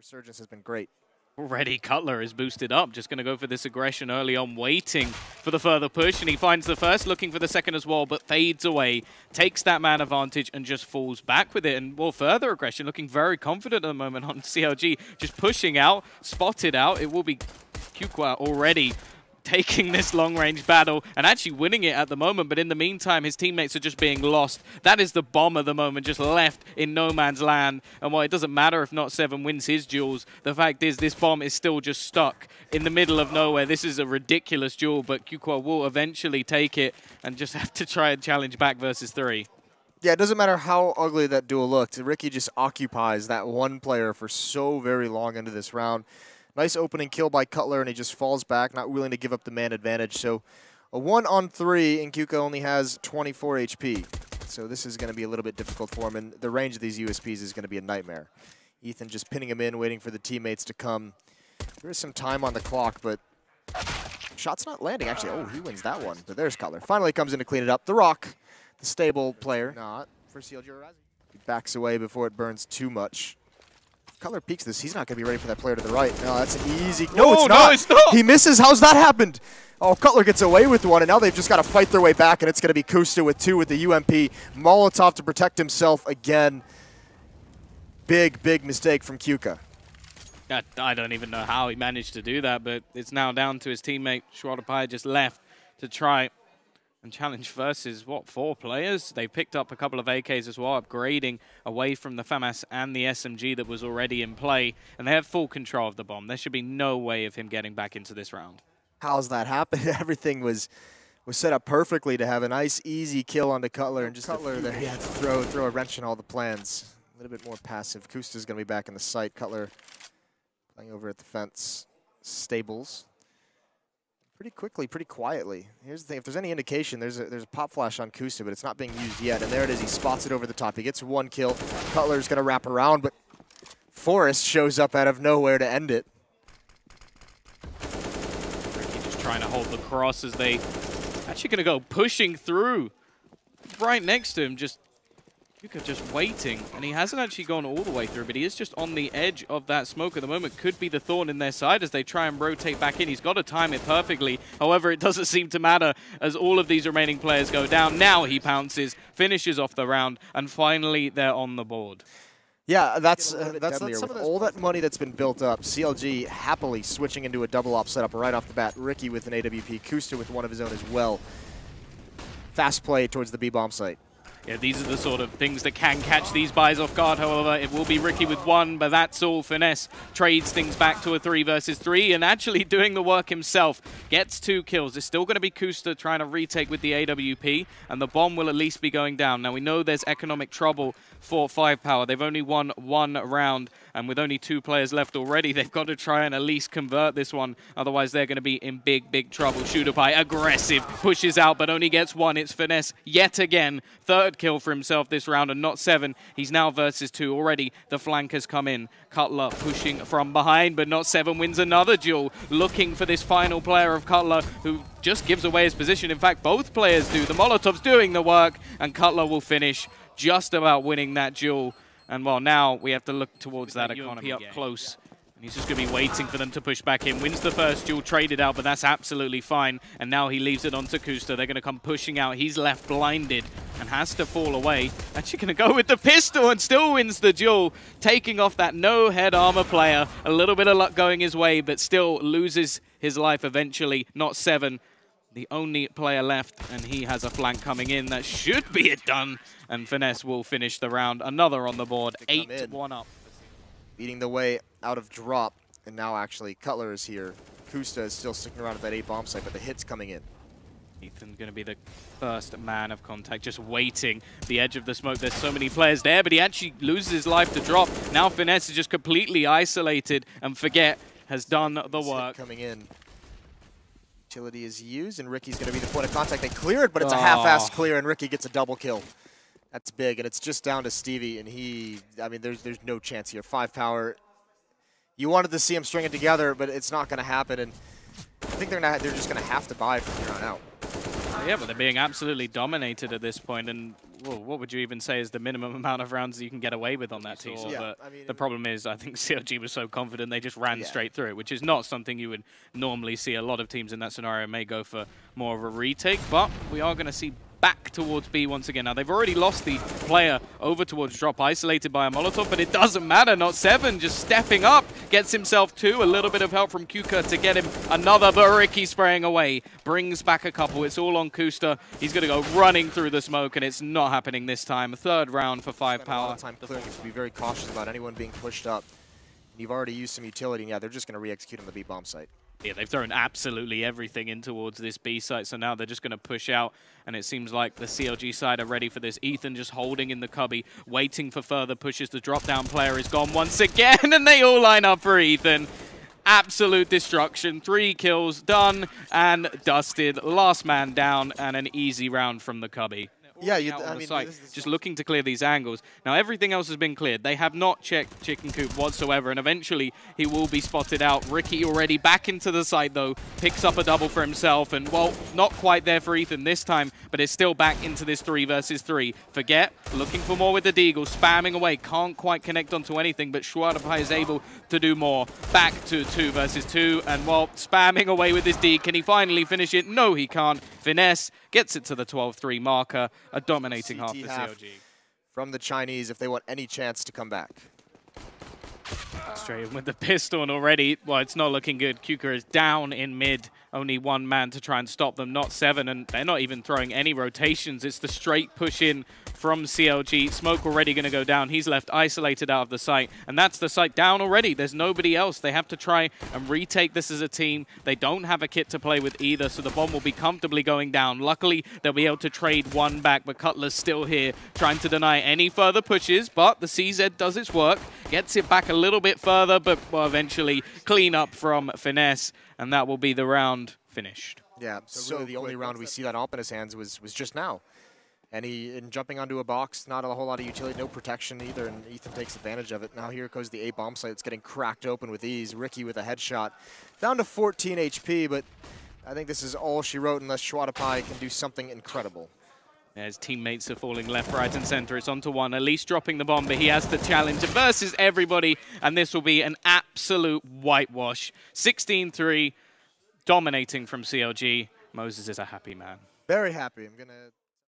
resurgence has been great. Already, Cutler is boosted up, just going to go for this aggression early on, waiting for the further push, and he finds the first, looking for the second as well, but fades away, takes that man advantage, and just falls back with it. And more further aggression, looking very confident at the moment on CLG, just pushing out, spotted out. It will be Kukwa already taking this long-range battle and actually winning it at the moment, but in the meantime, his teammates are just being lost. That is the bomb at the moment, just left in no man's land. And while it doesn't matter if not 7 wins his duels, the fact is this bomb is still just stuck in the middle of nowhere. This is a ridiculous duel, but Kukwa will eventually take it and just have to try and challenge back versus 3. Yeah, it doesn't matter how ugly that duel looked. Ricky just occupies that one player for so very long into this round. Nice opening kill by Cutler, and he just falls back, not willing to give up the man advantage. So a 1-on-3, and Kuka only has 24 HP. So this is going to be a little bit difficult for him, and the range of these USPs is going to be a nightmare. Ethan just pinning him in, waiting for the teammates to come. There is some time on the clock, but shot's not landing, actually. Oh, he wins that one, but there's Cutler. Finally comes in to clean it up. The Rock, the stable player. Not for CLG or Rising. He backs away before it burns too much. Cutler peeks this. He's not going to be ready for that player to the right. No, that's an easy. No, it's not. No, it's not. He misses. How's that happened? Oh, Cutler gets away with one, and now they've just got to fight their way back, and it's going to be Kusta with 2 with the UMP. Molotov to protect himself again. Big, big mistake from Kuka. I don't even know how he managed to do that, but it's now down to his teammate. Schwaderpai just left to try and challenge versus, what, 4 players? They picked up a couple of AKs as well, upgrading away from the FAMAS and the SMG that was already in play, and they have full control of the bomb. There should be no way of him getting back into this round. How's that happen? Everything was set up perfectly to have a nice, easy kill onto Cutler, and just Cutler there, he had to throw a wrench in all the plans. A little bit more passive. Kusta's going to be back in the site. Cutler playing over at the fence. Stables. Pretty quickly, pretty quietly. Here's the thing, if there's any indication, there's a pop flash on Kusta, but it's not being used yet. And there it is, he spots it over the top. He gets 1 kill. Cutler's gonna wrap around, but Forrest shows up out of nowhere to end it. Ricky just trying to hold the cross as they actually gonna go pushing through. Right next to him, just Kuka just waiting, and he hasn't actually gone all the way through, but he is just on the edge of that smoke at the moment. Could be the thorn in their side as they try and rotate back in. He's got to time it perfectly. However, it doesn't seem to matter as all of these remaining players go down. Now he pounces, finishes off the round, and finally they're on the board. Yeah, that's some of all that money that's been built up. CLG happily switching into a double op setup right off the bat. Ricky with an AWP, Kusta with one of his own as well. Fast play towards the B-bomb site. Yeah, these are the sort of things that can catch these buys off guard. However, it will be Ricky with 1, but that's all. Finesse trades things back to a 3 versus 3, and actually doing the work himself. Gets 2 kills. It's still going to be Kusta trying to retake with the AWP, and the bomb will at least be going down. Now, we know there's economic trouble for 5power. They've only won 1 round, and with only 2 players left already, they've got to try and at least convert this one. Otherwise, they're going to be in big, big trouble. Schwaderpai, aggressive, pushes out, but only gets 1. It's Finesse yet again. 3rd kill for himself this round, and not 7. He's now versus 2 already. The flank has come in. Cutler pushing from behind, but not 7 wins another duel, looking for this final player of Cutler, who just gives away his position. In fact, both players do. The Molotov's doing the work, and Cutler will finish just about winning that duel. And well, now we have to look towards that economy up close. And he's just going to be waiting for them to push back in. Wins the first duel, traded out, but that's absolutely fine. And now he leaves it onto Kusta. They're going to come pushing out. He's left blinded and has to fall away. Actually going to go with the pistol and still wins the duel, taking off that no-head armor player. A little bit of luck going his way, but still loses his life eventually. Not 7. The only player left, and he has a flank coming in. That should be it done. And Finesse will finish the round. Another on the board. 8-1 up. Beating the way out of drop, and now actually Cutler is here. Kusta is still sticking around at that A-bomb site, but the hit's coming in. Ethan's going to be the first man of contact, just waiting the edge of the smoke. There's so many players there, but he actually loses his life to drop. Now Finesse is just completely isolated, and Forget has done the work. Coming in. Utility is used, and Ricky's going to be the point of contact. They clear it, but it's a half-assed clear, and Ricky gets a double kill. That's big, and it's just down to Stevie, and I mean, there's no chance here. 5power, you wanted to see him string it together, but it's not going to happen, and I think they're just going to have to buy from here on out. Yeah, but they're being absolutely dominated at this point, and well, what would you even say is the minimum amount of rounds that you can get away with on that team? Yeah, But the problem is, I think CLG was so confident they just ran straight through it, which is not something you would normally see. A lot of teams in that scenario may go for more of a retake, but we are going to see back towards B once again. Now, they've already lost the player over towards drop, isolated by a Molotov, but it doesn't matter. Not 7, just stepping up, gets himself 2. A little bit of help from Kuka to get him another, but Ricky spraying away, brings back a couple. It's all on Kusta. He's going to go running through the smoke, and it's not happening this time. 3rd round for 5power. A lot of time clearing. You have to be very cautious about anyone being pushed up. You've already used some utility, and yeah, they're just going to re-execute on the B bomb site. Yeah, they've thrown absolutely everything in towards this B site, so now they're just going to push out, and it seems like the CLG side are ready for this. Ethan just holding in the cubby, waiting for further pushes. The drop-down player is gone once again, and they all line up for Ethan. Absolute destruction. 3 kills done and dusted. Last man down, and an easy round from the cubby. Yeah, I mean, just looking to clear these angles. Now, everything else has been cleared. They have not checked Chicken Coop whatsoever, and eventually he will be spotted out. Ricky already back into the side, though, picks up a double for himself, and, well, not quite there for Ethan this time, but it's still back into this 3 versus 3. Forget, looking for more with the Deagle, spamming away, can't quite connect onto anything, but Schwaderpai is able to do more. Back to 2 versus 2, and, well, spamming away with his D. Can he finally finish it? No, he can't. Finesse gets it to the 12-3 marker. A dominating half for CLG. From the Chinese if they want any chance to come back. Straight in with the pistol, and already, well, it's not looking good. Kuka is down in mid. Only 1 man to try and stop them, not 7, and they're not even throwing any rotations. It's the straight push in from CLG. Smoke already going to go down. He's left isolated out of the site, and that's the site down already. There's nobody else. They have to try and retake this as a team. They don't have a kit to play with either, so the bomb will be comfortably going down. Luckily, they'll be able to trade 1 back, but Cutler's still here, trying to deny any further pushes, but the CZ does its work, gets it back a little bit further, but will eventually clean up from Finesse, and that will be the round finished. Yeah, so really the only round we see that op in his hands was just now. And in jumping onto a box, not a whole lot of utility, no protection either, and Ethan takes advantage of it. Now here goes the A bomb site. It's getting cracked open with ease. Ricky with a headshot. Down to 14 HP, but I think this is all she wrote unless Schwaderpai can do something incredible. His teammates are falling left, right, and center. It's onto 1, at least dropping the bomb, but he has the challenge versus everybody, and this will be an absolute whitewash. 16-3, dominating from CLG. Moses is a happy man. Very happy. I'm going to...